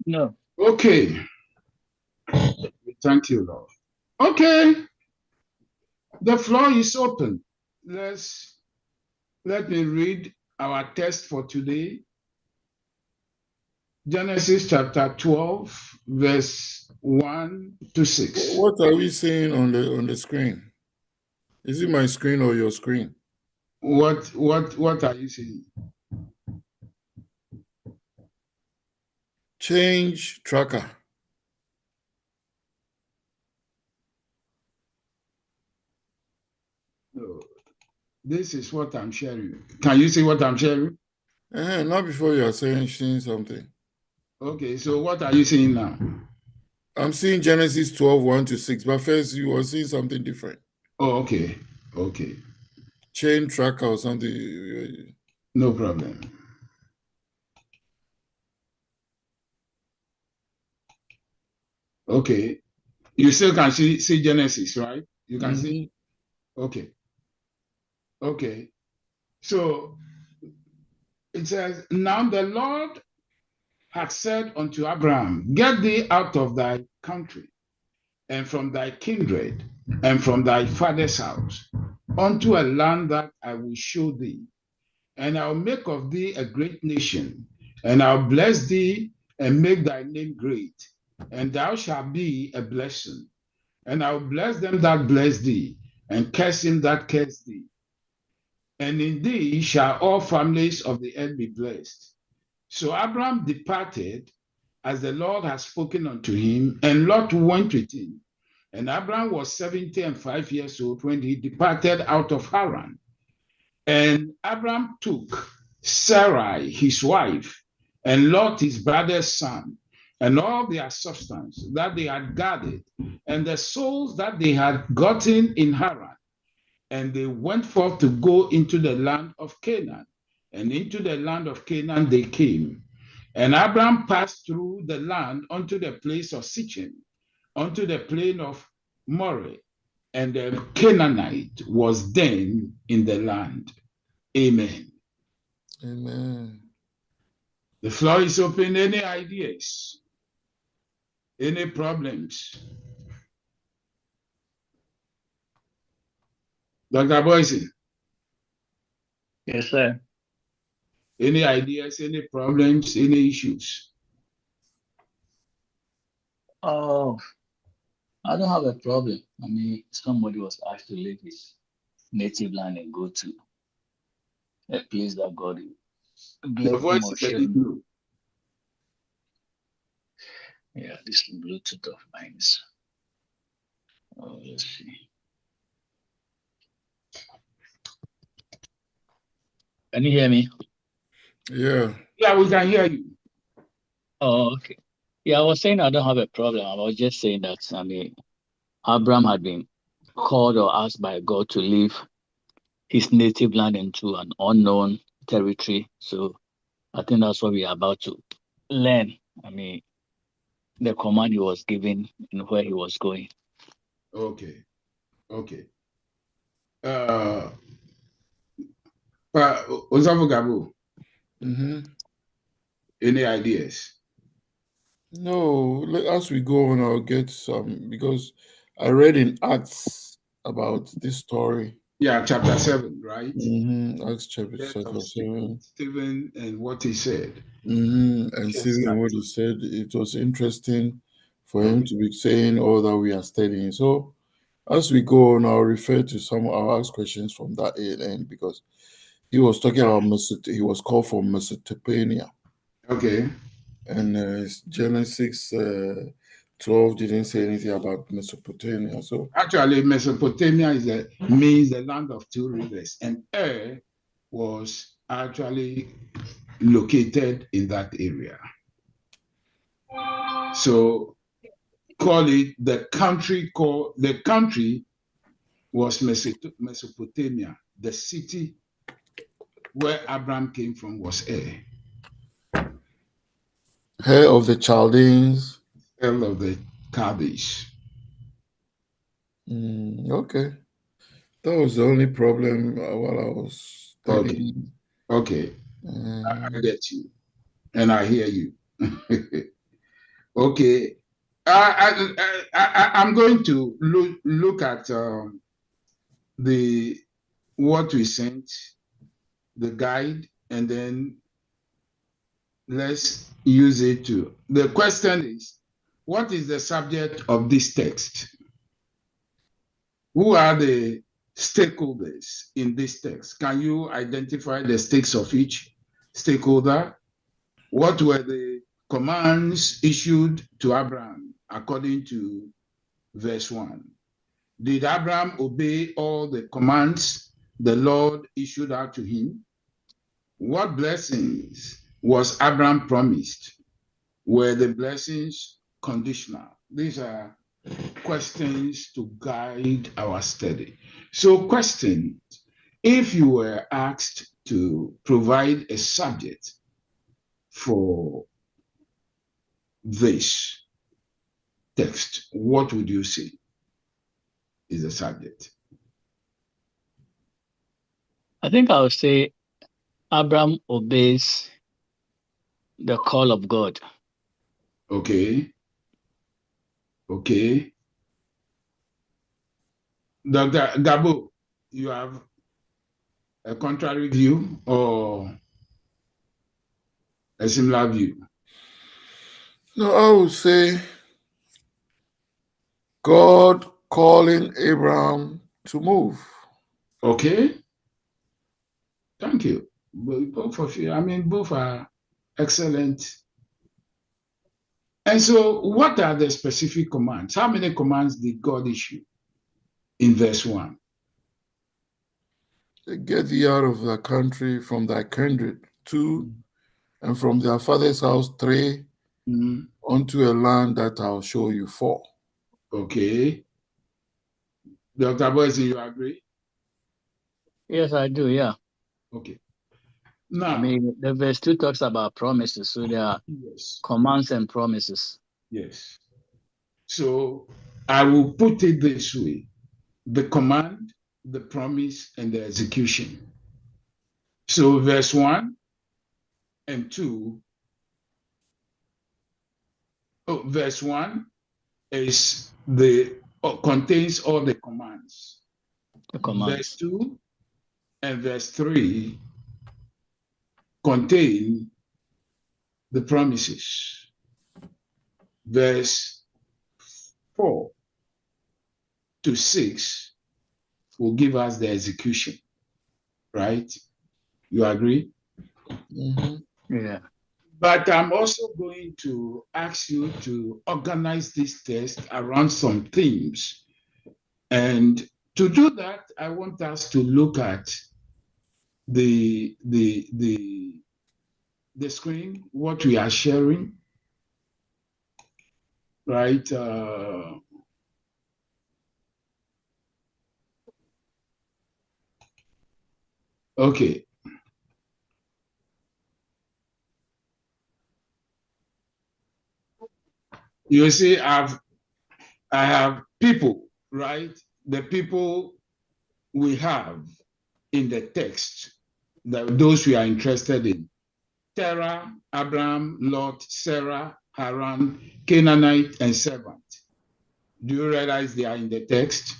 No. Okay. Thank you, Lord. Okay. The floor is open. Let me read our text for today. Genesis chapter 12, verse 1 to 6. What are we seeing on the screen? Is it my screen or your screen? What are you saying? Change tracker. No. This is what I'm sharing. Can you see what I'm sharing? Not before you are saying something. Okay, so what are you seeing now? I'm seeing Genesis 12, 1 to 6, but first you were seeing something different. Oh, okay. Okay. Chain tracker or something. No problem. Okay. You still can see Genesis, right? You can see? Okay. Okay. So it says, now the Lord had said unto Abraham, get thee out of thy country and from thy kindred and from thy father's house unto a land that I will show thee. And I'll make of thee a great nation, and I'll bless thee and make thy name great, and thou shalt be a blessing. And I'll bless them that bless thee, and curse him that curse thee. And in thee shall all families of the earth be blessed. So Abraham departed as the Lord had spoken unto him, and Lot went with him. And Abraham was 75 years old when he departed out of Haran. And Abraham took Sarai, his wife, and Lot, his brother's son, and all their substance that they had gathered, and the souls that they had gotten in Haran. And they went forth to go into the land of Canaan. And into the land of Canaan they came. And Abraham passed through the land unto the place of Sichem, unto the plain of Moreh, and the Canaanite was then in the land. Amen. Amen. The floor is open. Any ideas? Any problems? Dr. Boyson? Yes, sir. Any ideas, any problems, any issues? Oh, I don't have a problem. I mean, somebody was asked to leave his native land and go to a place that God bless Your him voice or is a show bit him. low. Yeah, this Bluetooth of mine is. Oh, let's see. Can you hear me? Yeah. Yeah, we can hear you. Oh, okay. Yeah, I was saying I don't have a problem. I was just saying that, I mean, Abraham had been called or asked by God to leave his native land into an unknown territory. So I think that's what we are about to learn. I mean, the command he was given and where he was going. Okay. Okay. Osavo Gabo, any ideas? No, as we go on, I'll get some, because I read in Acts about this story. Yeah, chapter 7, right? Acts chapter 7. Stephen and what he said. And Stephen, what he said, it was interesting for him to be saying all that we are studying. So as we go on, I'll refer to I'll ask questions from that end, because he was talking about he was called from Mesopotamia. Okay. And Genesis 12 didn't say anything about Mesopotamia. So actually, Mesopotamia means the land of two rivers, and was actually located in that area. So call it the country was Mesopotamia. The city where Abraham came from was of the Chaldeans. Of the Chaldees. Okay. That was the only problem while I was studying. Okay, I get you, and I hear you. Okay, I'm going to look at the what we sent, the guide, and then let's use it to. The question is, what is the subject of this text? Who are the stakeholders in this text? Can you identify the stakes of each stakeholder? What were the commands issued to Abraham according to verse 1? Did Abraham obey all the commands the Lord issued out to him? What blessings was Abraham promised? Were the blessings conditional? These are questions to guide our study. So, question: if you were asked to provide a subject for this text, what would you say is the subject? I think I would say Abraham obeys the call of God. Okay. Okay. Dr. Gabo, you have a contrary view or a similar view? No, I would say God calling Abraham to move. Okay. Thank you. Both of you, I mean, both are excellent. And so, what are the specific commands? How many commands did God issue in verse 1? Get thee out of thy country, from thy kindred, 2, and from their father's house, 3, unto a land that I'll show you, 4. Okay. Dr. Boyce, you agree? Yes, I do, yeah. Okay. Now, I mean, the verse 2 talks about promises, so there are commands and promises. Yes. So I will put it this way: the command, the promise, and the execution. So verse 1 and 2, verse 1 is contains all the commands. The commands. Verse 2 and verse 3 contain the promises. Verse 4 to 6 will give us the execution, right? You agree? Yeah. But I'm also going to ask you to organize this test around some themes. And to do that, I want us to look at the screen, what we are sharing, right? Okay. You see, I have people, right? The people we have in the text, those we are interested in: Terah, Abraham, Lot, Sarah, Haran, Canaanite, and servant. Do you realize they are in the text?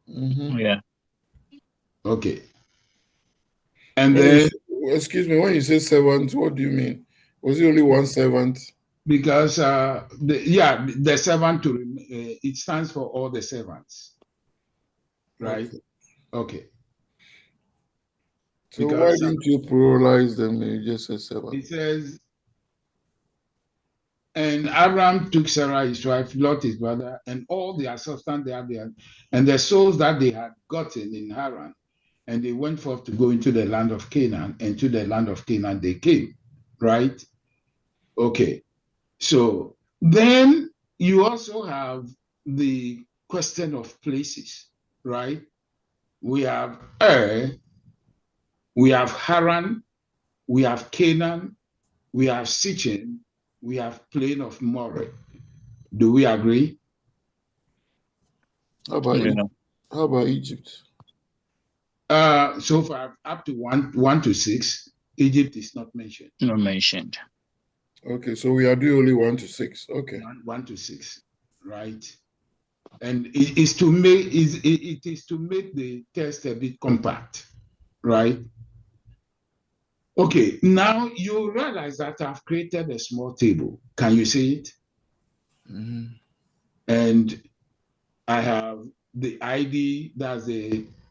Yeah. Okay. And then, excuse me, when you say servant, what do you mean? Was it only one servant? Because the servant it stands for all the servants, right? Okay. So because, why didn't you pluralize them? You just said servant. It says, and Abraham took Sarah his wife, Lot his brother, and all their substance they had there, and the souls that they had gotten in Haran, and they went forth to go into the land of Canaan, and to the land of Canaan they came, right? Okay. So then you also have the question of places, right? We have we have Haran, we have Canaan, we have Sichem, we have plain of Moreh. Do we agree? How about Egypt? So far, up to 1 to 6, Egypt is not mentioned. Not mentioned. Okay, so we are doing only 1 to 6. Okay. 1 to 6, right? And it is to make the test a bit compact, right? Okay, now you realize that I've created a small table. Can you see it? Mm-hmm. And I have the ID, that's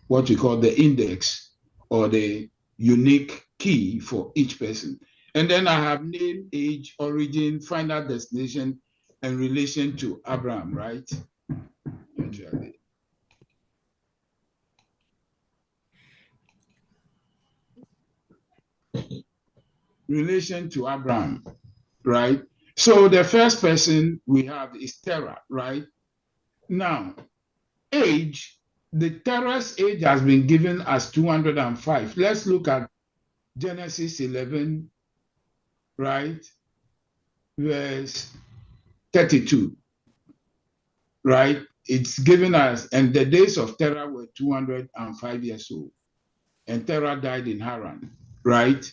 what we call the index or the unique key for each person. And then I have name, age, origin, final destination, and relation to Abraham, right? Relation to Abraham, right? So the first person we have is Terah, right? Now, age, the Terah's age has been given as 205. Let's look at Genesis 11, right? Verse 32, right? It's given us, and the days of Terah were 205 years old. And Terah died in Haran, right?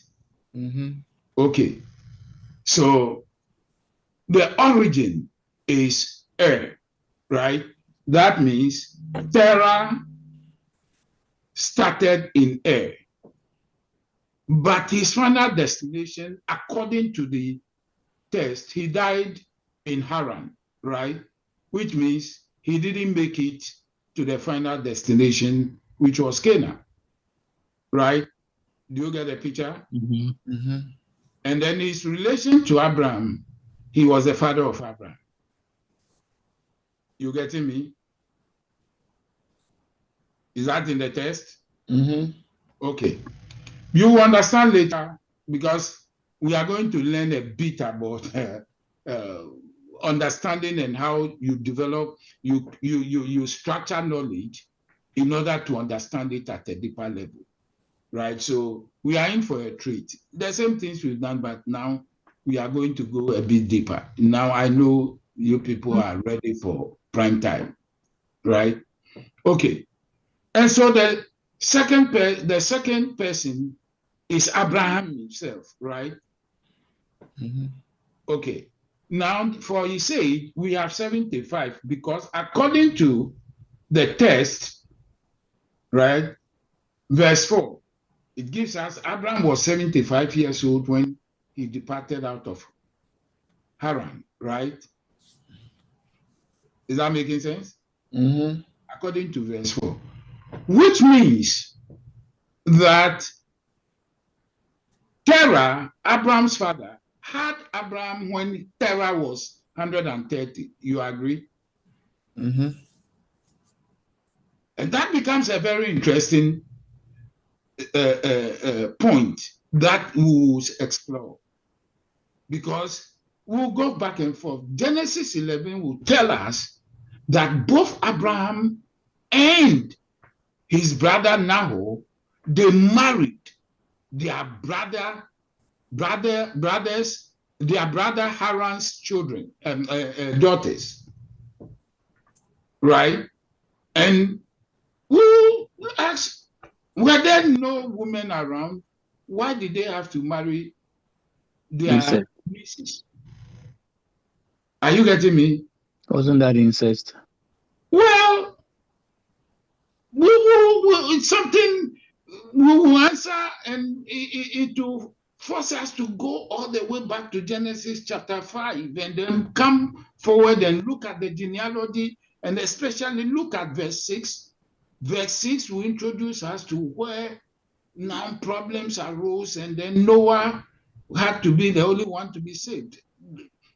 Mm-hmm. Okay. So the origin is right? That means Terah started in but his final destination, according to the test, he died in Haran, right? Which means he didn't make it to the final destination, which was Canaan, right? Do you get the picture? Mm-hmm. Mm-hmm. And then his relation to Abraham, he was the father of Abraham. You getting me? Is that in the test? Mm-hmm. Okay. You will understand later, because we are going to learn a bit about understanding and how you develop, you structure knowledge in order to understand it at a deeper level, right? So we are in for a treat. The same things we've done, but now we are going to go a bit deeper. Now I know you people are ready for prime time, right? Okay. And so the second person is Abraham himself, right? Mm-hmm. Okay. Now, for his age, we have 75 because according to the test, right, verse 4, it gives us Abraham was 75 years old when he departed out of Haran, right? Is that making sense? Mm-hmm. According to verse 4, which means that Terah, Abraham's father, had Abraham when Terah was 130. You agree? Mm-hmm. And that becomes a very interesting point that we will explore, because we'll go back and forth. Genesis 11 will tell us that both Abraham and his brother Nahor, they married their brother Haran's children, daughters, right? And who asked, were there no women around? Why did they have to marry their nieces? Are you getting me? Wasn't that incest? Well, it's something we will answer, and it will force us to go all the way back to Genesis chapter 5 and then come forward and look at the genealogy, and especially look at verse 6. Verse 6 will introduce us to where now problems arose, and then Noah had to be the only one to be saved,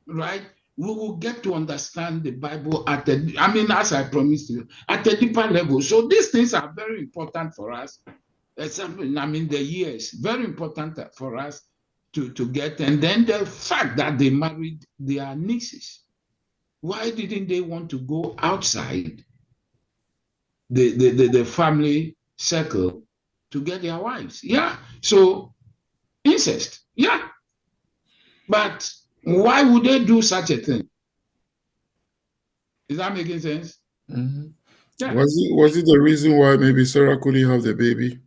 right? We will get to understand the Bible as I promised you, at a deeper level. So these things are very important for us. The years, very important for us to get. And then the fact that they married their nieces. Why didn't they want to go outside the family circle to get their wives? Yeah. So incest. Yeah. But why would they do such a thing? Is that making sense? Mm-hmm. Yeah. Was it the reason why maybe Sarah couldn't have the baby?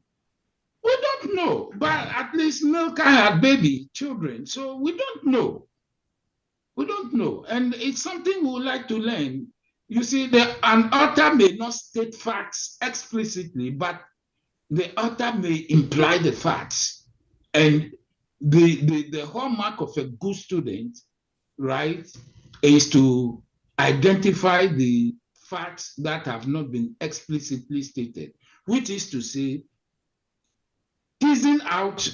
We don't know, but at least Milcah had baby children, so we don't know. We don't know, and it's something we would like to learn. You see, an author may not state facts explicitly, but the author may imply the facts. And the hallmark of a good student, right, is to identify the facts that have not been explicitly stated, which is to say, teasing out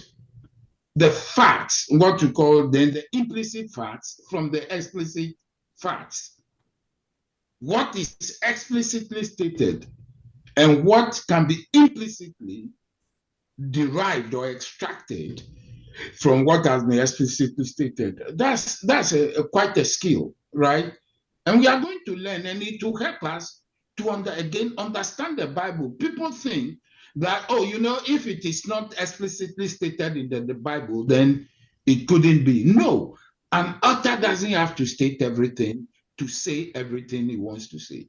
the facts, what you call then the implicit facts from the explicit facts. What is explicitly stated and what can be implicitly derived or extracted from what has been explicitly stated. That's quite a skill, right? And we are going to learn, and it will help us to understand the Bible. People think that, oh, if it is not explicitly stated in the Bible, then it couldn't be. No, an author doesn't have to state everything to say everything he wants to say.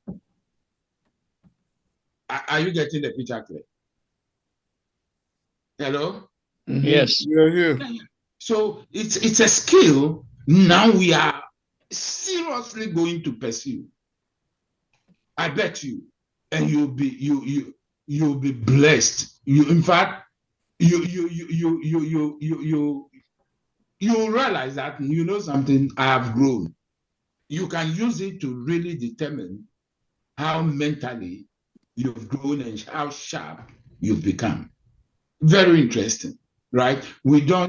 Are you getting the picture clear? Hello? Mm-hmm. Yes. Yeah, yeah. So it's a skill now we are seriously going to pursue. I bet you, and you'll be blessed. In fact, you realize that something. I have grown. You can use it to really determine how mentally you've grown and how sharp you've become. Very interesting, right? We are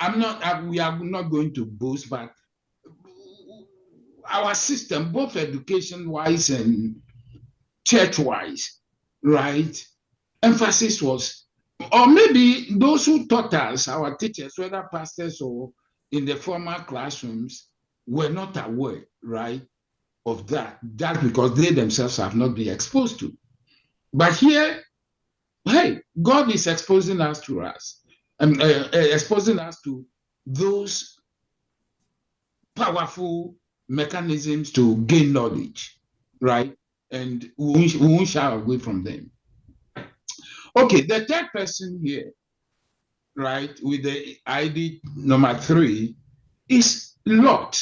not going to boast, but our system, both education-wise and church-wise, right? Emphasis was, or maybe those who taught us, our teachers, whether pastors or in the formal classrooms, were not aware, right, of that. That's because they themselves have not been exposed to. But here, hey, God is exposing us to exposing us to those powerful mechanisms to gain knowledge, right? And we won't shy away from them. Okay, the third person here, right, with the ID number 3 is Lot.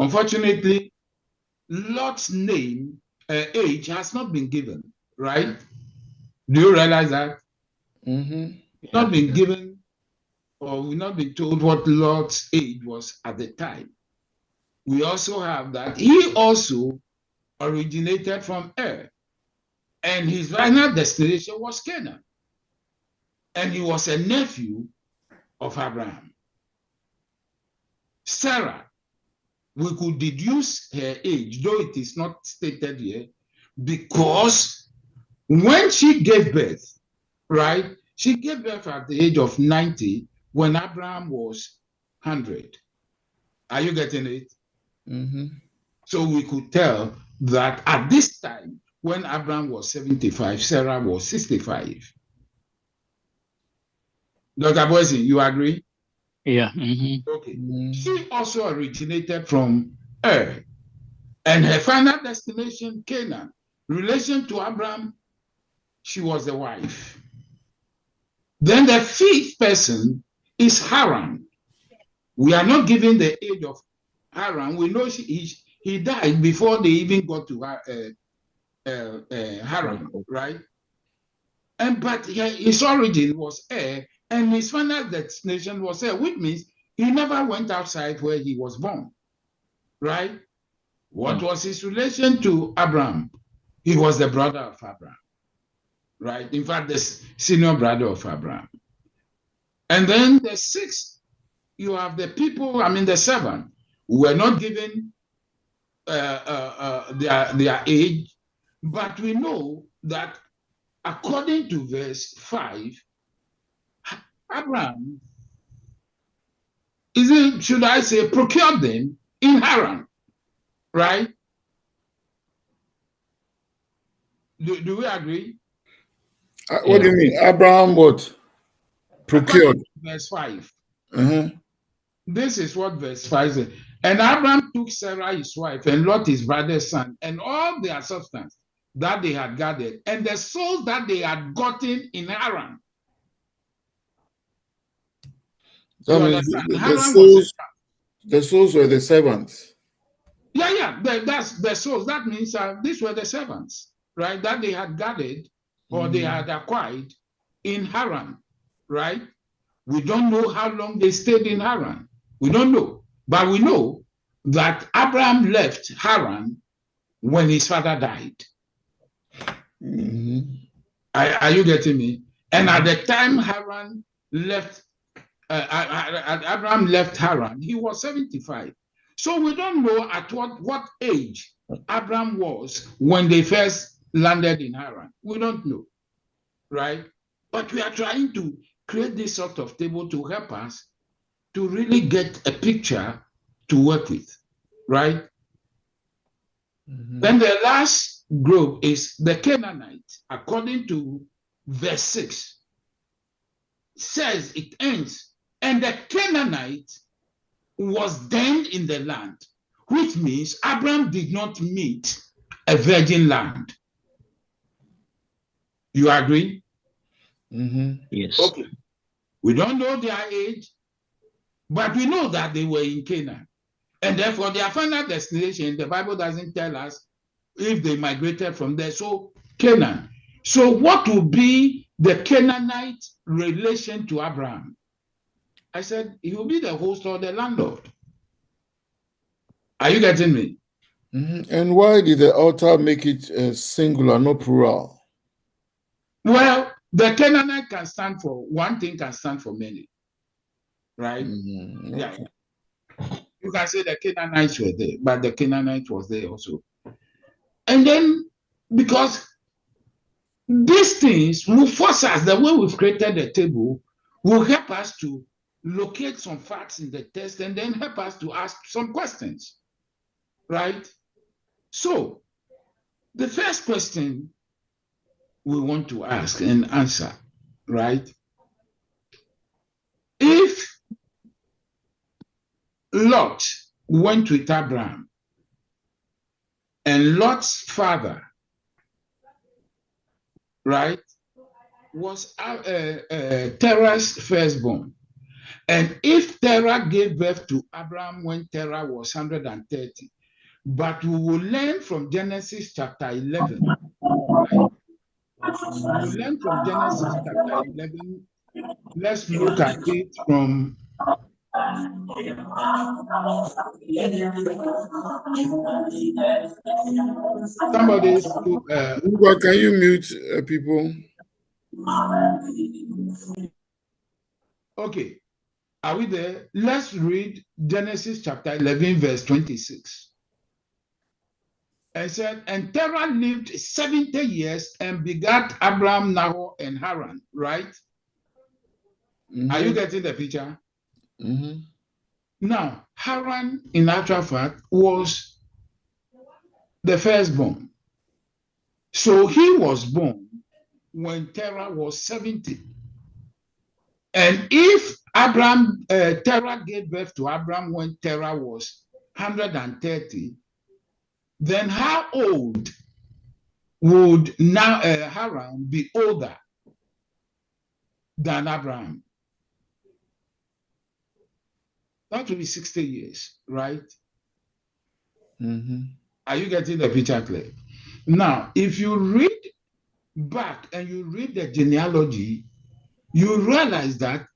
Unfortunately, Lot's name, age has not been given, right? Do you realize that? Mm-hmm. It's not been given, or we've not been told what Lot's age was at the time. We also have that he also originated from Ur, and his final destination was Canaan, and he was a nephew of Abraham. Sarah, we could deduce her age, though it is not stated here, because when she gave birth, right, she gave birth at the age of 90 when Abraham was 100. Are you getting it? Mm-hmm. So we could tell that at this time, when Abraham was 75, Sarah was 65. Dr. Boyson, you agree? Yeah. Mm-hmm. Okay. She also originated from Ur, and her final destination, Canaan. Relation to Abraham, she was the wife. Then the fifth person is Haran. We are not given the age of Haran. We know he died before they even got to Haran, right? But his origin was Ur, and his final destination was Ur, which means he never went outside where he was born, right? What was his relation to Abraham? He was the brother of Abraham, right? In fact, the senior brother of Abraham. And then the sixth, you have the people, the 7, who were not given their age, but we know that according to verse 5, Abraham, should I say, procured them in Haran, right? Do we agree? What do you mean? Abraham what? Procured. Verse 5. Uh-huh. This is what verse 5 says. And Abraham took Sarah his wife and Lot his brother's son and all their substance that they had gathered and the souls that they had gotten in Haran. That means the souls were the servants. Yeah, that's the souls. That means these were the servants, right? That they had gathered or they had acquired in Haran, right? We don't know how long they stayed in Haran. We don't know. But we know that Abraham left Haran when his father died. Are you getting me? And at the time Haran left, Abraham left Haran, he was 75. So we don't know at what age Abraham was when they first landed in Haran. We don't know, right? But we are trying to create this sort of table to help us to really get a picture to work with, right? Then the last group is the Canaanites, according to verse 6. Says it ends, and the Canaanite was then in the land, which means Abraham did not meet a virgin land. You agree? Yes. Okay. We don't know their age, but we know that they were in Canaan. And therefore, their final destination, the Bible doesn't tell us if they migrated from there. So, Canaan. So, what will be the Canaanite relation to Abraham? I said, he will be the host or the landlord. Are you getting me? And why did the author make it singular, not plural? Well, the Canaanite can stand for one thing, can stand for many, right? Okay. Yeah. You can say the Canaanites were there, but the Canaanite was there also. And then, because these things will force us, the way we've created the table, will help us to locate some facts in the text and then help us to ask some questions, right? So, the first question we want to ask and answer, right? If Lot went with Abraham and Lot's father, right, was Terah's firstborn, and if Terah gave birth to Abraham when Terah was 130, but we will learn from Genesis chapter 11, right? We will learn from Genesis chapter 11. Let's look at it from somebody. Can you mute people? Okay, are we there? Let's read Genesis chapter 11, verse 26. It said, and Terah lived 70 years and begat Abraham, Nahor, and Haran, right? Are you getting the picture? Now, Haran, in actual fact, was the firstborn. So he was born when Terah was 70. And if Terah gave birth to Abraham when Terah was 130, then how old would now Haran be older than Abraham? That would be 60 years, right? Are you getting the picture clear? Now, if you read back and you read the genealogy, you realize that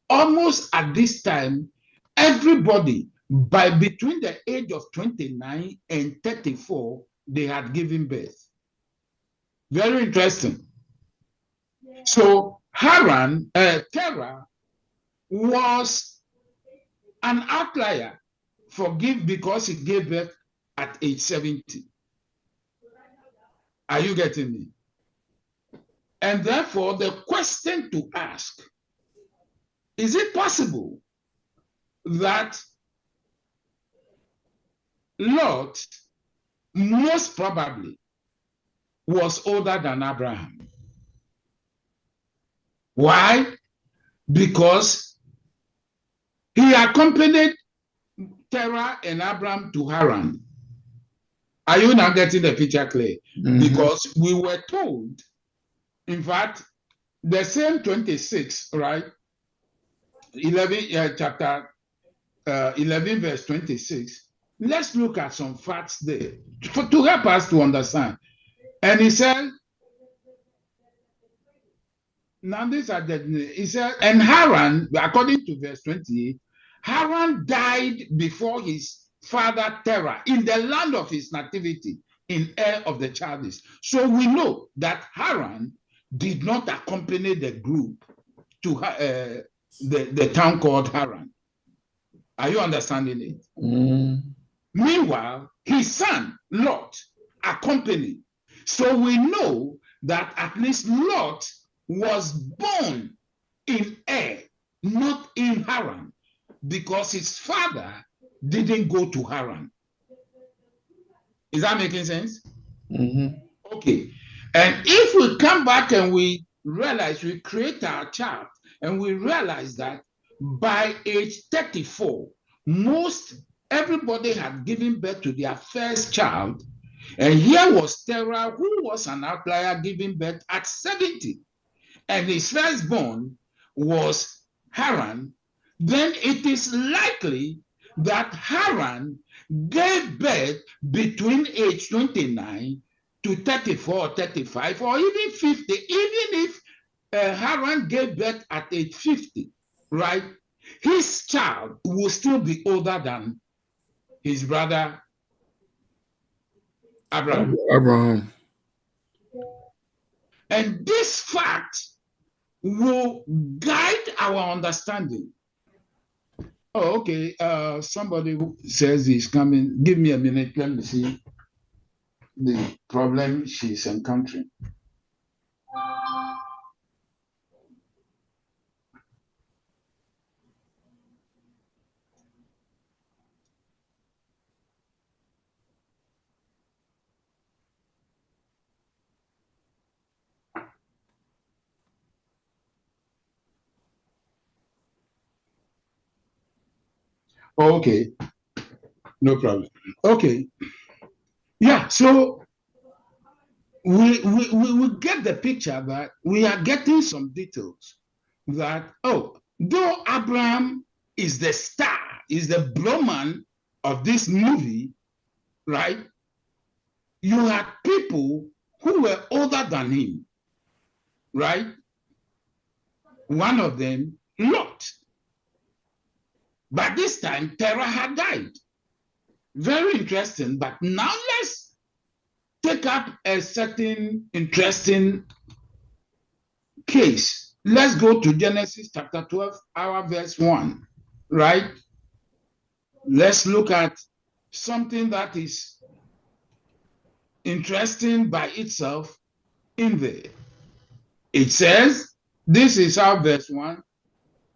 almost at this time, everybody between the age of 29 and 34, they had given birth. Very interesting. So Terah was an outlier because he gave birth at age 70. Are you getting me? And therefore, the question to ask, is it possible that Lot most probably was older than Abraham? Why? Because He accompanied Terah and Abraham to Haran. Are you now getting the picture clear? Because we were told, in fact, the same 26, right? 11, chapter 11, verse 26. Let's look at some facts there to help us to understand. And he said, now these are the, he said, and Haran, according to verse 28, Haran died before his father Terah in the land of his nativity in Ur of the Chaldees. So we know that Haran did not accompany the group to the town called Haran. Are you understanding it? Meanwhile, his son Lot accompanied. So we know that at least Lot was born in Ur, not in Haran, because his father didn't go to Haran. Is that making sense? Okay. And if we come back and we realize, we create our chart, and we realize that by age 34, everybody had given birth to their first child. And here was Terah, who was an outlier, giving birth at 70. And his firstborn was Haran. Then it is likely that Haran gave birth between age 29 to 34 or 35 or even 50, even if Haran gave birth at age 50, right? His child will still be older than his brother Abraham. And this fact will guide our understanding. Oh, okay. Somebody who says he's coming. Give me a minute. Let me see the problem she's encountering. Okay, no problem. Okay, yeah, so we get the picture that we are getting some details that, oh, though Abraham is the star, is the Brahman of this movie, right? You had people who were older than him, right? One of them, Lot. But this time, Terah had died. Very interesting. But now let's take up a certain interesting case. Let's go to Genesis chapter 12, our verse 1, right? Let's look at something that is interesting by itself in there. It says, this is how verse 1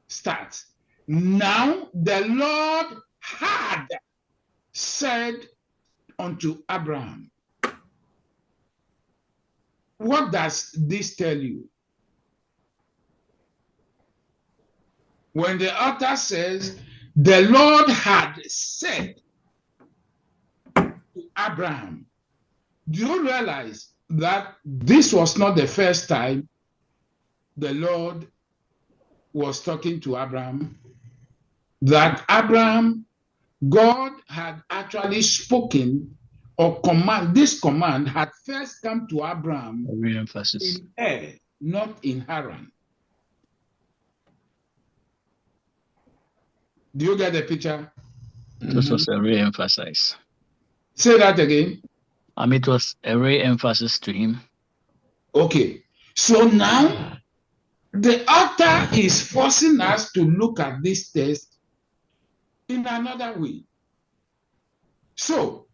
starts. Now the Lord had said unto Abraham. What does this tell you? When the author says, the Lord had said to Abraham, do you realize that this was not the first time the Lord was talking to Abraham? That Abraham, God had actually spoken or command, this command had first come to Abraham in Ur, not in Haran. Do you get the picture? This was a re-emphasis. Say that again. It was a re-emphasis to him. Okay. So now the author is forcing us to look at this text in another way. So,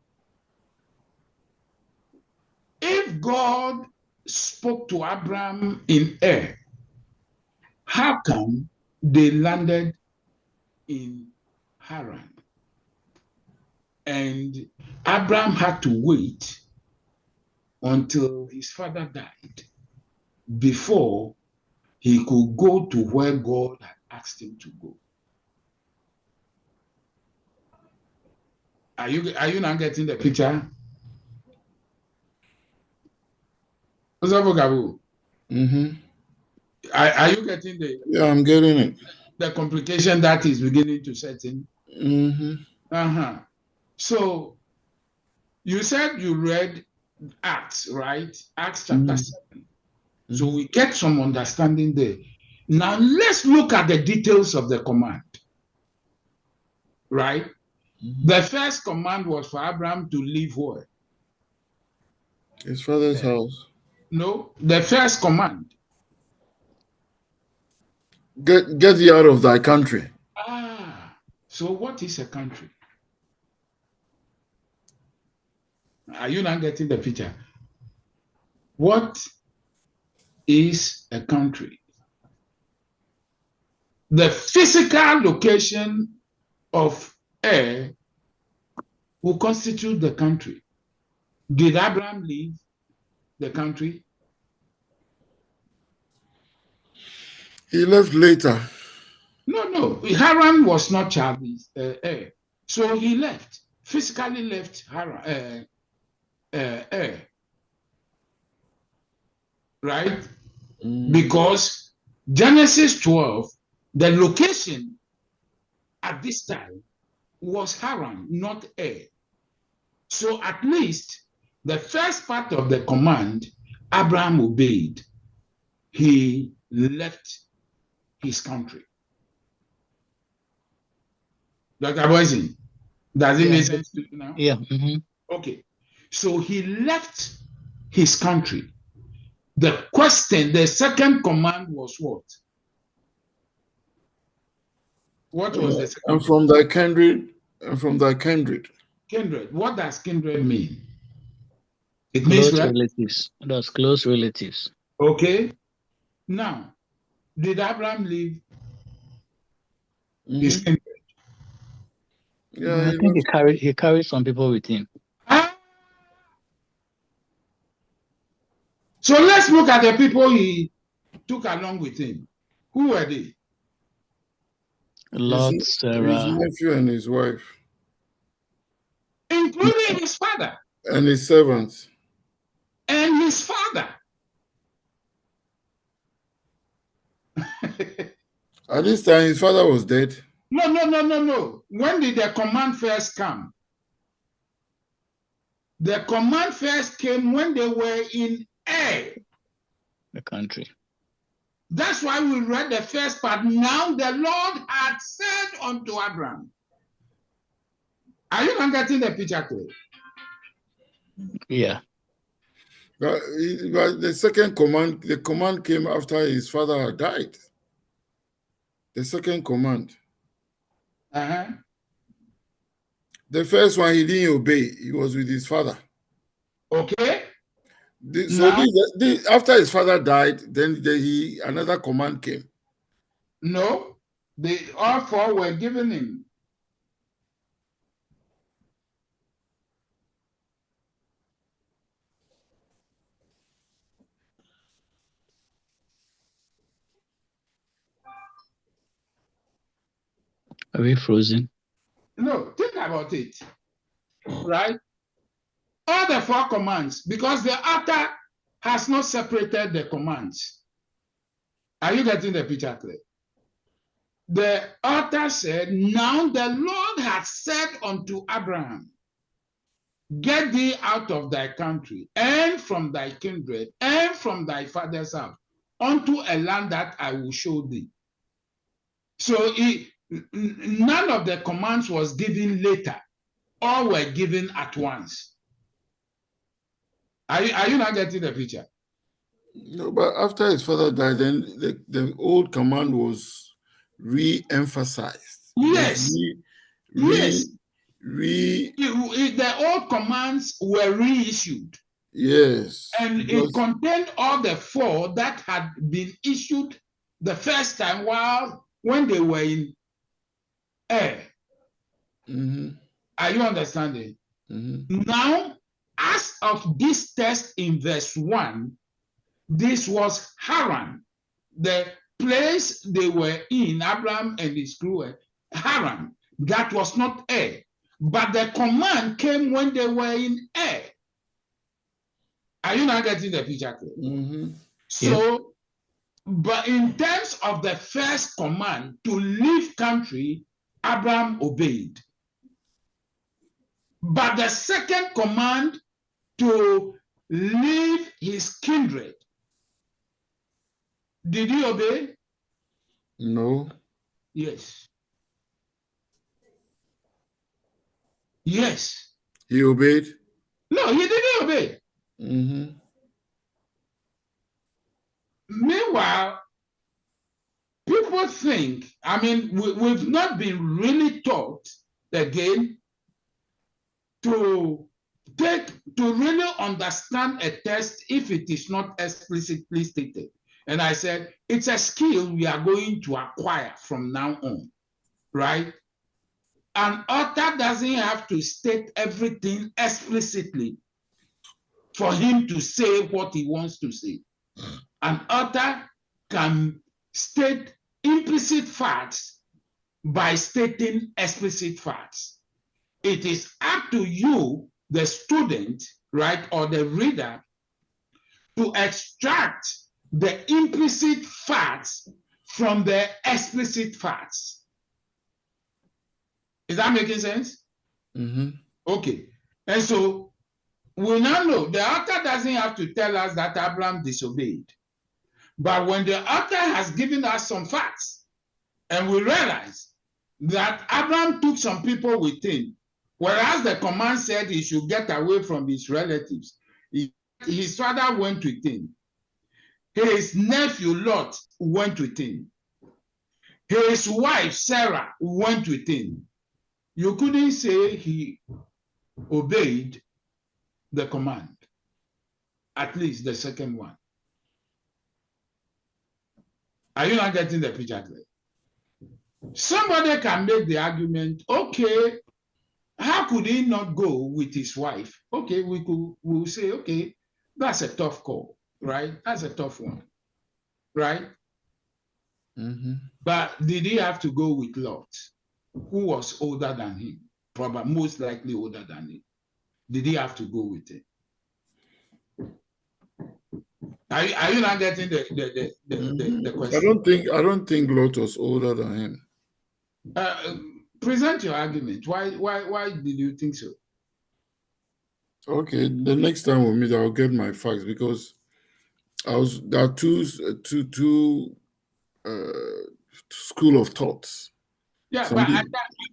if God spoke to Abraham in Ur, how come they landed in Haran? And Abraham had to wait until his father died before he could go to where God had asked him to go. Are you not getting the picture? Mm-hmm. Are you getting Yeah, I'm getting it. the complication that is beginning to set in? Mm-hmm. So you said you read Acts, right? Acts chapter 7. So we get some understanding there. Now let's look at the details of the command. Right? The first command was for Abraham to leave where? His father's house. No, the first command. Get thee out of thy country. So what is a country? Are you not getting the picture? What is a country? The physical location of Ur will constitute the country. Did Abraham leave the country? He left later. No. Haran was not childless. So he left, physically left Haran. Right? Because Genesis 12, the location at this time was Haran, not Ur. So at least the first part of the command, Abraham obeyed. He left his country. Dr. Boysen, does it make sense to you now? Yeah. Okay. So he left his country. The question, the second command was what? What was the second? And from thy kindred, and from thy kindred. Kindred. What does kindred mean? It Close means relatives. That's close relatives. Okay. Now, did Abraham leave his kindred? Yeah, I think he carried some people with him. So let's look at the people he took along with him. Who were they? Lot, Sarah. His nephew and his wife. Including his father. And his servants. And his father. At this time, his father was dead. No. When did the command first come? The command first came when they were in Ur, the country. That's why we read the first part. Now the Lord had said unto Abraham. Are you not getting the picture clear? Yeah. But the second command, the command came after his father had died. The second command. The first one, he didn't obey. He was with his father. Okay. After his father died, then another command came. No, all four were given him. Are we frozen? No, think about it. Right? All the four commands, because the author has not separated the commands. Are you getting the picture clear? The author said, now the Lord has said unto Abraham, get thee out of thy country and from thy kindred and from thy father's house unto a land that I will show thee. So none of the commands was given later. All were given at once. Are you not getting the picture? No, but after his father died, then the old command was re-emphasized. Yes. Yes. The old commands were reissued. Yes. And it contained all the four that had been issued the first time when they were in Ur. Are you understanding? Now, as of this text in verse 1, this was Haran, the place they were in, Abraham and his crew, Haran. That was not Ur. But the command came when they were in air. Are you not getting the picture? Mm-hmm. So, but in terms of the first command to leave country, Abraham obeyed. But the second command to leave his kindred, did he obey? No. Yes. Yes. He obeyed? No, he didn't obey. Mm-hmm. Meanwhile, people think, I mean, we've not been really taught again to really understand a text if it is not explicitly stated. And I said, it's a skill we are going to acquire from now on, right? An author doesn't have to state everything explicitly for him to say what he wants to say. An author can state implicit facts by stating explicit facts. It is up to you, the student, right, or the reader, to extract the implicit facts from the explicit facts. Is that making sense? Mm-hmm. Okay. And so we now know the author doesn't have to tell us that Abraham disobeyed. But when the author has given us some facts, and we realize that Abraham took some people with him, whereas the command said he should get away from his relatives, his father went with him. His nephew Lot went with him. His wife Sarah went with him. You couldn't say he obeyed the command, at least the second one. Are you not getting the picture clear? Somebody can make the argument, okay, how could he not go with his wife? Okay, we'll say, okay, that's a tough call, right? That's a tough one, right? Mm-hmm. But did he have to go with Lot, who was older than him? Probably most likely older than him. Did he have to go with him? Are you not getting the question? I don't think Lot was older than him. Present your argument. Why did you think so? Okay, the next time we meet, I'll get my facts because there are two school of thoughts. Yeah, but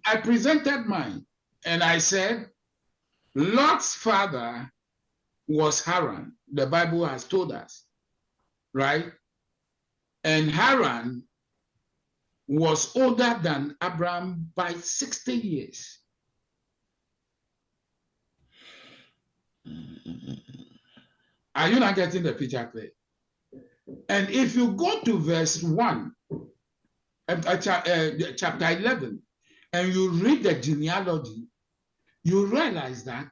I presented mine, and I said Lot's father was Haran. The Bible has told us, right? And Haran was older than Abraham by 60 years. Are you not getting the picture clear? And if you go to verse 1, chapter 11, and you read the genealogy, you realize that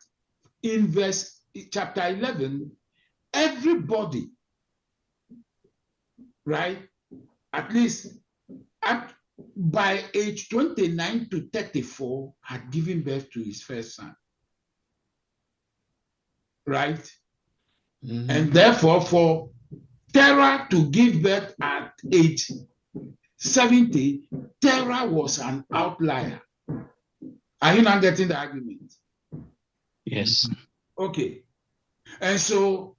in chapter 11, everybody, right, at least by age 29 to 34, had given birth to his first son. Right? Mm-hmm. And therefore, for Terah to give birth at age 70, Terah was an outlier. Are you not getting the argument? Yes. Okay. And so,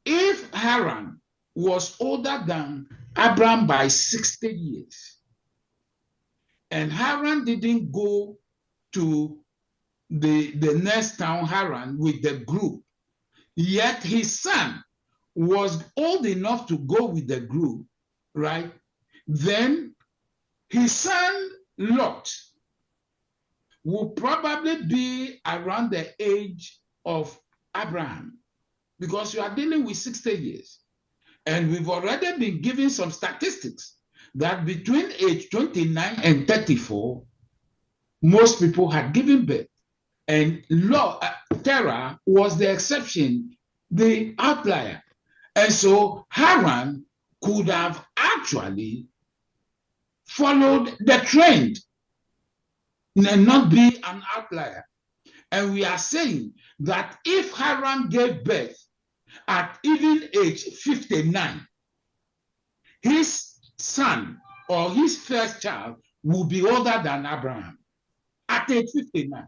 if Haran was older than Abraham by 60 years, and Haran didn't go to the next town, Haran, with the group, yet his son was old enough to go with the group, right? Then his son Lot will probably be around the age of Abraham, because you are dealing with 60 years. And we've already been given some statistics that between age 29 and 34, most people had given birth. And Terah was the exception, the outlier. And so Haran could have actually followed the trend. not be an outlier. And we are saying that if Haran gave birth at even age 59, his son or his first child will be older than Abraham at age 59.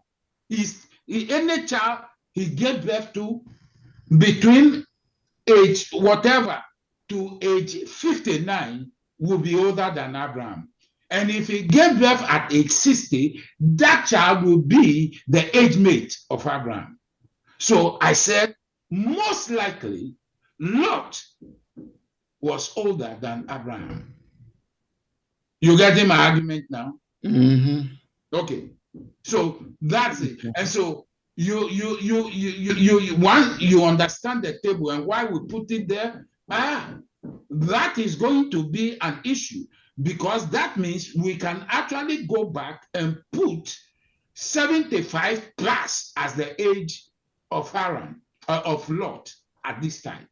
Any child he gave birth to between age whatever to age 59 will be older than Abraham. And if he gave birth at age 60, that child will be the age mate of Abraham. So I said, most likely, Lot was older than Abraham. You getting my argument now? Mm-hmm. Okay. So that's it. And so once you understand the table and why we put it there, that is going to be an issue, because that means we can actually go back and put 75 plus as the age of Haran, of Lot at this time.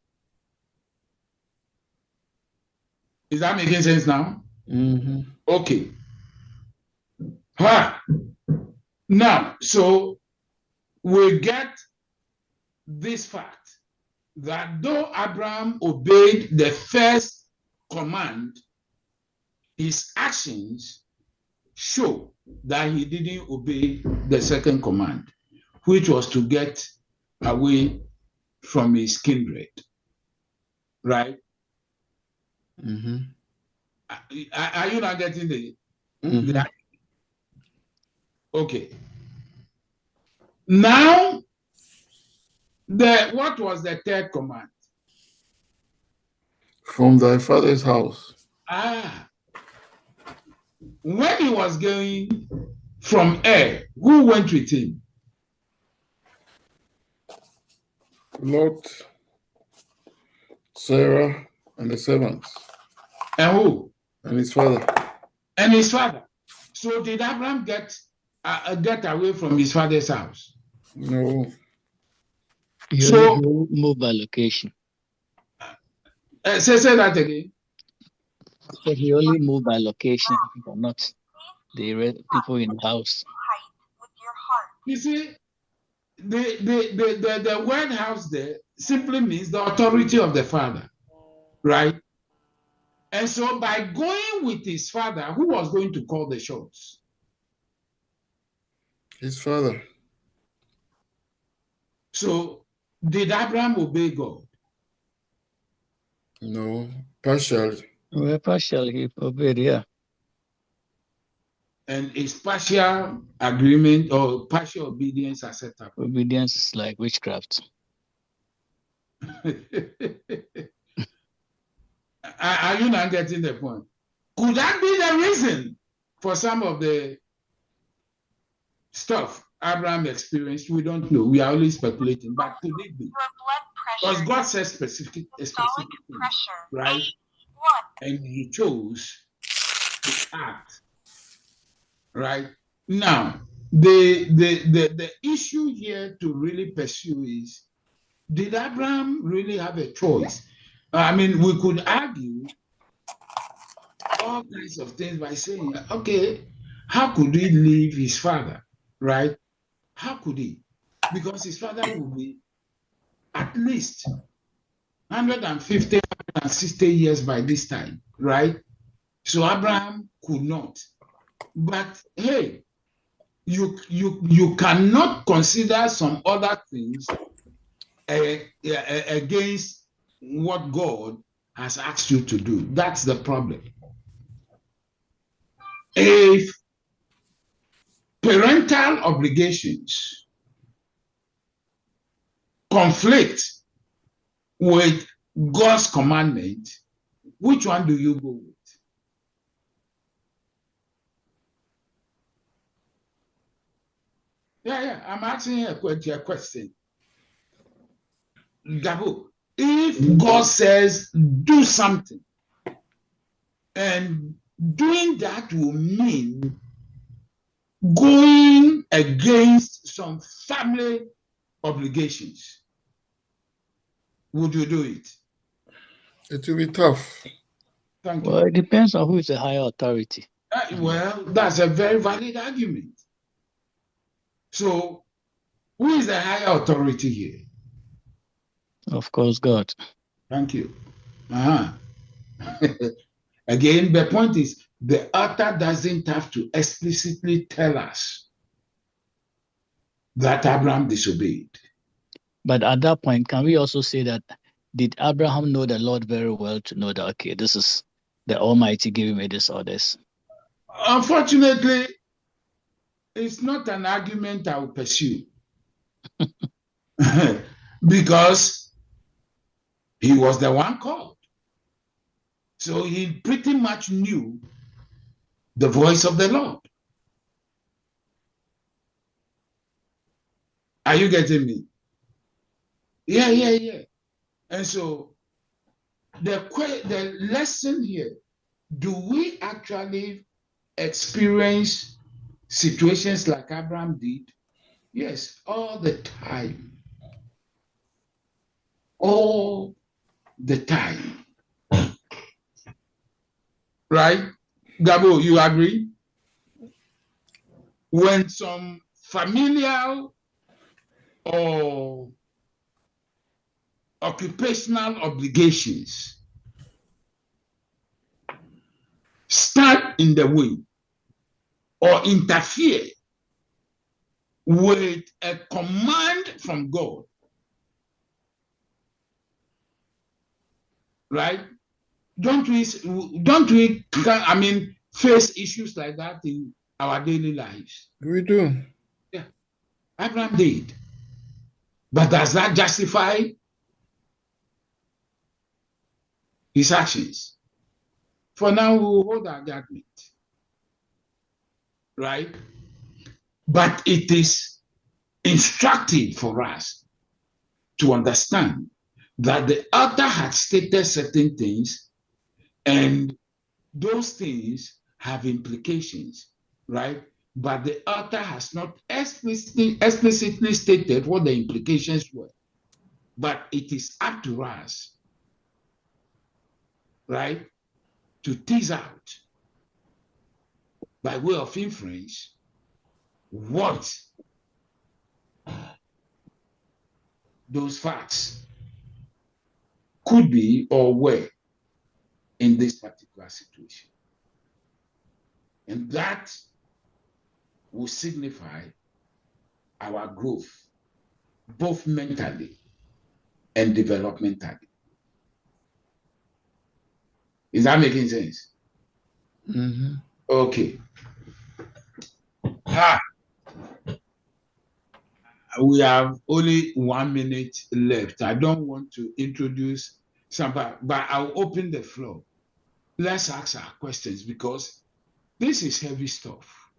Is that making sense now? Mm-hmm. Okay. Now, so we get this fact that though Abraham obeyed the first command, his actions show that he didn't obey the second command, which was to get away from his kindred. Right? Mm-hmm. Are you not getting the? Mm-hmm. Okay. Now, what was the third command? From thy father's house. When he was going from who went with him? Lot, Sarah, and the servants. And who? And his father. And his father. So did Abraham get away from his father's house? No. So move by location. Say that again. So he only moved by location, but not the people in the house. You see, the word house there simply means the authority of the father, right? And so by going with his father, who was going to call the shots? His father. So did Abraham obey God? No, partially. Well, partially he obeyed, yeah. And is partial agreement or partial obedience acceptable? Obedience is like witchcraft. Are you not getting the point? Could that be the reason for some of the stuff Abraham experienced? We don't know. We are only speculating. But could it be? Because God says specific things, right? And he chose to act. Right? Now, the issue here to really pursue is, did Abraham really have a choice? I mean, we could argue all kinds of things by saying, okay, how could he leave his father, right? How could he? Because his father would be at least 150, 160 years by this time, right? So Abraham could not. But hey, you cannot consider some other things against what God has asked you to do. That's the problem. If parental obligations conflict with God's commandment, which one do you go with? Yeah, I'm asking a question. Gabo, if God says do something, and doing that will mean going against some family obligations, would you do it? It will be tough. Thank you. Well, it depends on who is the higher authority. Well, that's a very valid argument. So who is the higher authority here? Of course, God. Thank you. Again, the point is the author doesn't have to explicitly tell us that Abraham disobeyed. But at that point, can we also say that did Abraham know the Lord very well to know that, okay, this is the Almighty giving me these orders? Unfortunately, it's not an argument I will pursue because he was the one called. So he pretty much knew the voice of the Lord. Are you getting me? Yeah. And so the lesson here, do we actually experience situations like Abraham did? Yes, all the time. All the time. Right? Gabo, you agree? When some familial or occupational obligations stand in the way or interfere with a command from God, right? Don't we face issues like that in our daily lives? We do. Yeah, Abraham did. But does that justify his actions? For now, we'll hold our judgment, right? But it is instructive for us to understand that the author had stated certain things, and those things have implications, right? But the author has not explicitly stated what the implications were. But it is up to us, right, to tease out by way of inference what those facts could be or were in this particular situation. And that will signify our growth, both mentally and developmentally. Is that making sense? Mm-hmm. Okay. We have only 1 minute left. I don't want to introduce somebody, but I'll open the floor. Let's ask our questions because this is heavy stuff.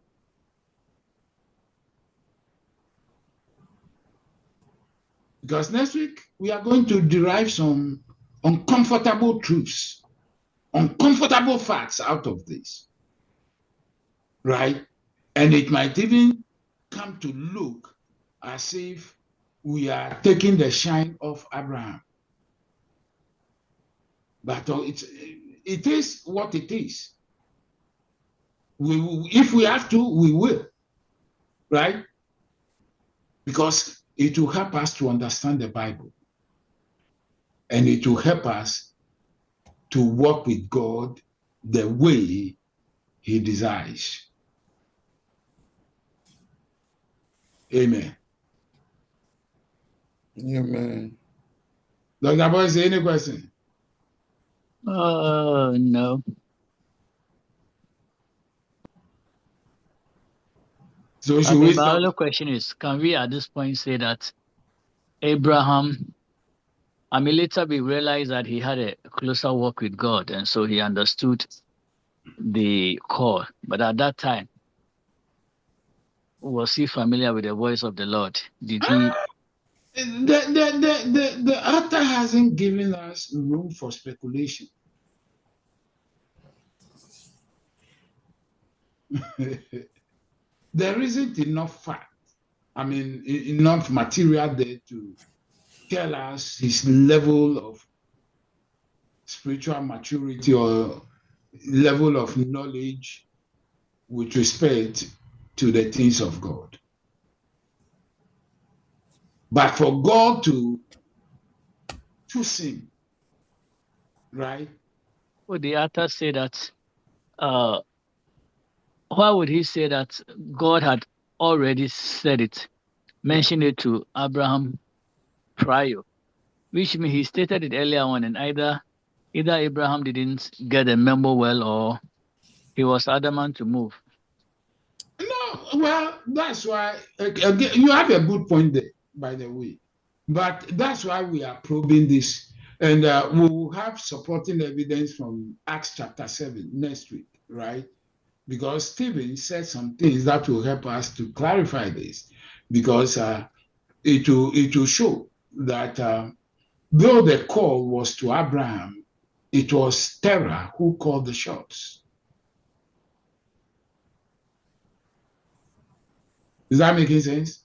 Because next week, we are going to derive some uncomfortable truths, uncomfortable facts out of this, right? And it might even come to look as if we are taking the shine off Abraham. But it is what it is. If we have to, we will, right? Because it will help us to understand the Bible. And it will help us to walk with God the way He desires. Amen. Amen. Dr. Boyce, any question? No. So should we My stop? other question is, can we at this point say that Abraham, later we realized that he had a closer walk with God, and so he understood the call. But at that time, was he familiar with the voice of the Lord? Did he? The author hasn't given us room for speculation. There isn't enough fact, enough material there to tell us his level of spiritual maturity or level of knowledge with respect to the things of God. But for God to choose him, right? Would the author say that? Why would he say that God had already said it, mentioned it to Abraham prior? Which means he stated it earlier on, and either Abraham didn't get the memo well, or he was adamant to move. No, well, that's why again, you have a good point there, by the way. But that's why we are probing this. And we will have supporting evidence from Acts chapter 7 next week, right? Because Stephen said some things that will help us to clarify this. Because it will show that though the call was to Abraham, it was Terah who called the shots. Is that making sense?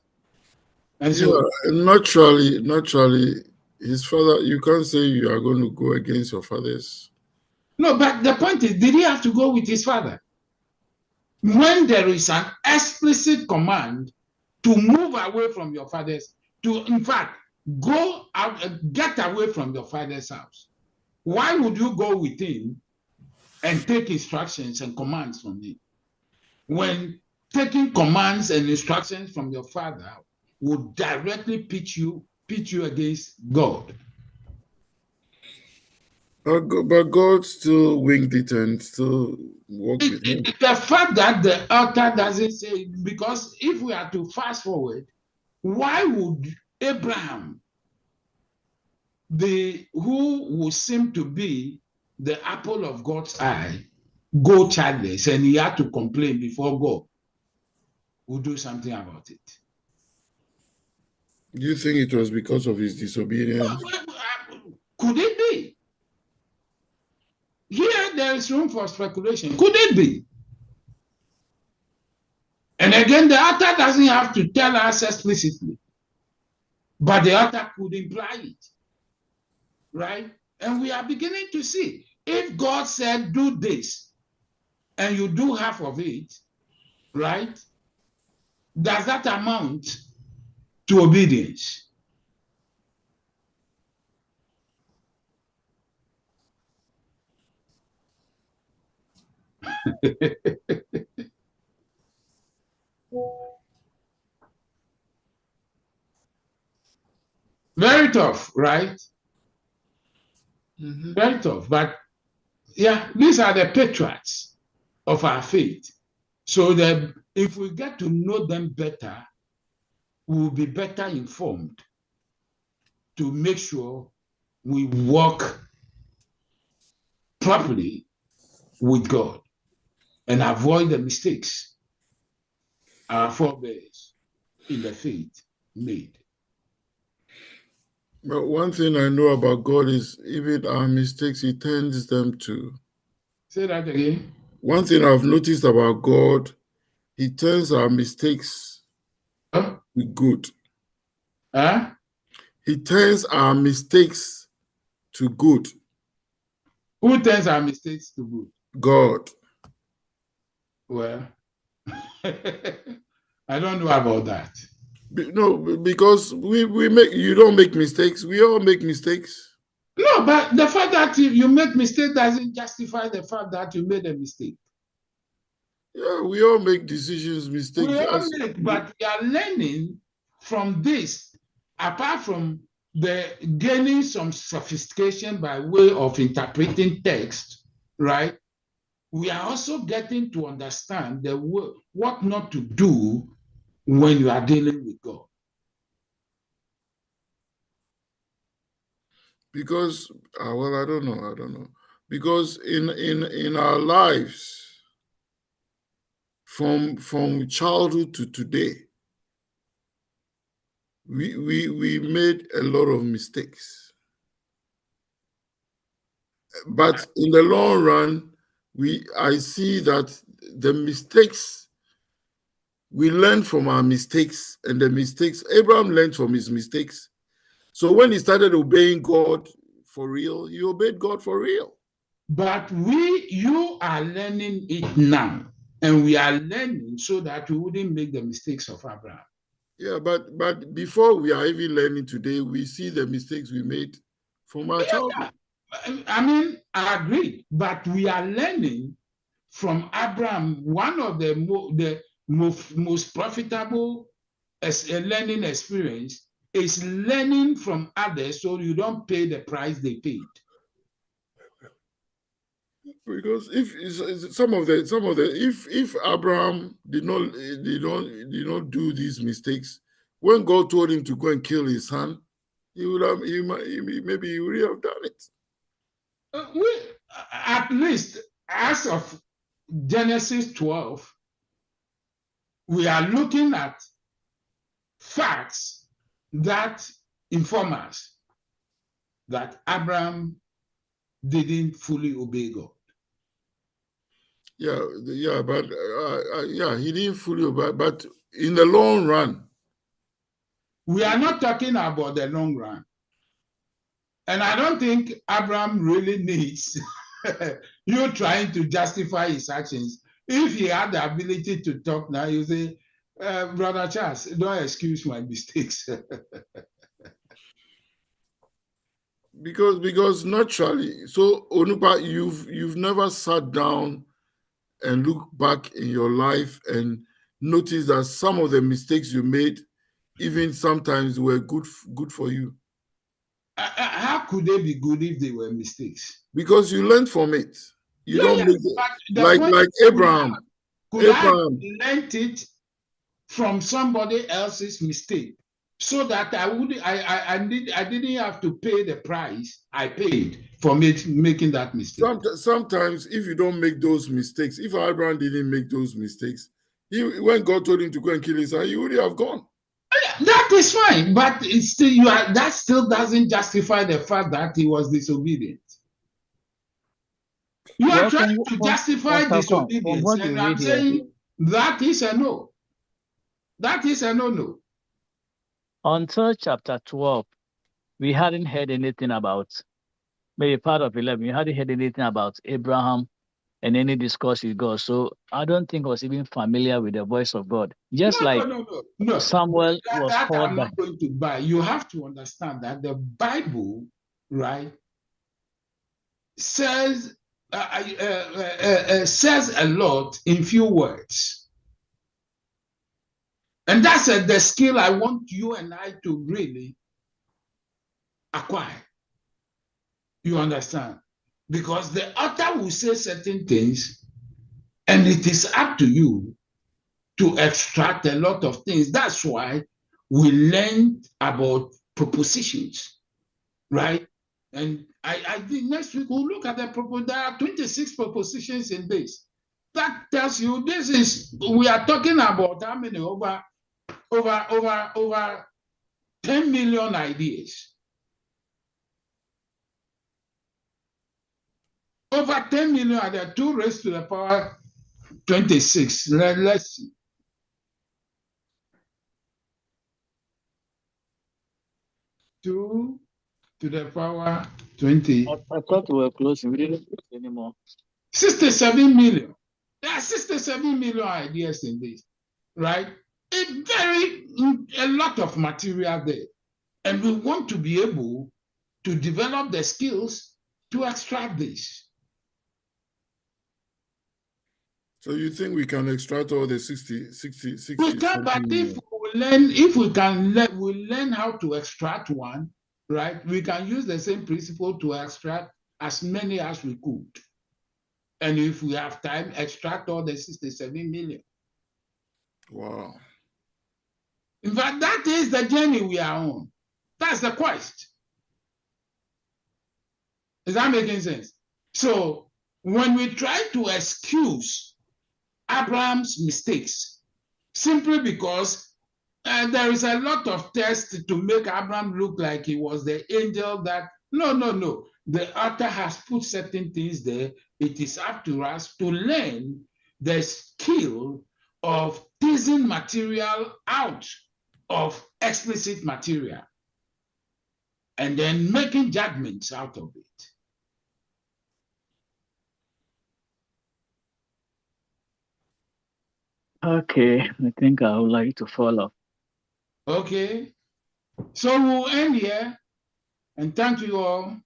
And so, naturally, his father, you can't say you are going to go against your father's. no, but the point is, did he have to go with his father? When there is an explicit command to move away from your father's, to in fact go out, get away from your father's house, why would you go with him and take instructions and commands from him? When taking commands and instructions from your father would directly pitch you against God. But God still winged it and still worked with him. The fact that the author doesn't say, because if we are to fast forward, why would Abraham, who would seem to be the apple of God's eye, go childless, and he had to complain before God would do something about it? Do you think it was because of his disobedience? Could it be? Here there is room for speculation. Could it be? And again, the author doesn't have to tell us explicitly, but the author could imply it, right? And we are beginning to see, if God said, do this, and you do half of it, right? Does that amount to obedience? Very tough, right? Mm-hmm. Very tough. But yeah, these are the patriots of our faith. So that if we get to know them better, we will be better informed to make sure we walk properly with God and avoid the mistakes our forebears in the faith made. But one thing I know about God is even our mistakes, he turns them to. Say that again. One thing I've noticed about God, he turns our mistakes to good. Huh? He turns our mistakes to good. Who turns our mistakes to good? God. Well, I don't know about that. No, because we make, you don't make mistakes. We all make mistakes. No, but the fact that you make mistake doesn't justify the fact that you made a mistake. Yeah, we all make decisions, mistakes. We all make, but we are learning from this, apart from the gaining some sophistication by way of interpreting text, right? We are also getting to understand what not to do when you are dealing with God. Because well, I don't know. Because in our lives, from childhood to today, we made a lot of mistakes. But in the long run, I see that the mistakes, we learn from our mistakes, and the mistakes, Abraham learned from his mistakes. So when he started obeying God for real, he obeyed God for real. But you are learning it now, and we are learning so that we wouldn't make the mistakes of Abraham. Yeah, but before we are even learning today, we see the mistakes we made from our childhood. I mean, I agree, but we are learning from Abraham. One of the most profitable learning experience is learning from others, so you don't pay the price they paid. Because if some of the if Abraham did not do these mistakes, when God told him to go and kill his son, maybe he would have done it. At least as of Genesis 12, we are looking at facts that inform us that Abraham didn't fully obey God. Yeah, but he didn't fully obey. But in the long run, we are not talking about the long run, and I don't think Abraham really needs you trying to justify his actions. If he had the ability to talk now, you say, Brother Charles, don't excuse my mistakes. because naturally, so Onupa, you've never sat down and looked back in your life and noticed that some of the mistakes you made, even sometimes, were good for you. How could they be good if they were mistakes? Because you learned from it. You don't make it like Abraham. Could I have learned it from somebody else's mistake, so that I didn't have to pay the price I paid for making that mistake? Sometimes, if you don't make those mistakes, if Abraham didn't make those mistakes, when God told him to go and kill his son, he would have gone. That is fine, but it's still that still doesn't justify the fact that he was disobedient. You are trying to justify disobedience, and I'm saying that is a no. That is a no-no. Until chapter 12, we hadn't heard anything about, maybe part of 11, we hadn't heard anything about Abraham and any discourse with God. So I don't think I was even familiar with the voice of God. Just no. Samuel was called I'm not going to buy. You have to understand that the Bible, right, says says a lot in few words. And that's the skill I want you and I to really acquire. You understand? Because the author will say certain things, and it is up to you to extract a lot of things. That's why we learned about propositions, right? And I think next week we'll look at the proposition. There are 26 propositions in this. That tells you we are talking about how many over 10 million ideas. Over 10 million ideas, 2 raised to the power 26. Let's see. 2 to the power 20. I thought we were close. We didn't close anymore. 67 million. There are 67 million ideas in this, right? A lot of material there. And we want to be able to develop the skills to extract this. So you think we can extract all the 60? We can, but we learn how to extract one, right? We can use the same principle to extract as many as we could. And if we have time, extract all the 67 million. Wow. In fact, that is the journey we are on. That's the quest. Is that making sense? So when we try to excuse Abraham's mistakes, simply because there is a lot of tests to make Abraham look like he was the angel that, no. The author has put certain things there. It is up to us to learn the skill of teasing material out of explicit material and then making judgments out of it. Okay, I think I would like to follow. Okay. So we'll end here and thank you all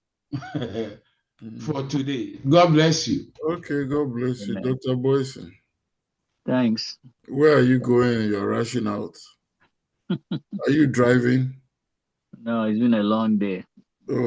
for today. God bless you. Okay, God bless you, Amen. Dr. Boyson. Thanks. Where are you going? You're rushing out. Are you driving? No, it's been a long day. Oh.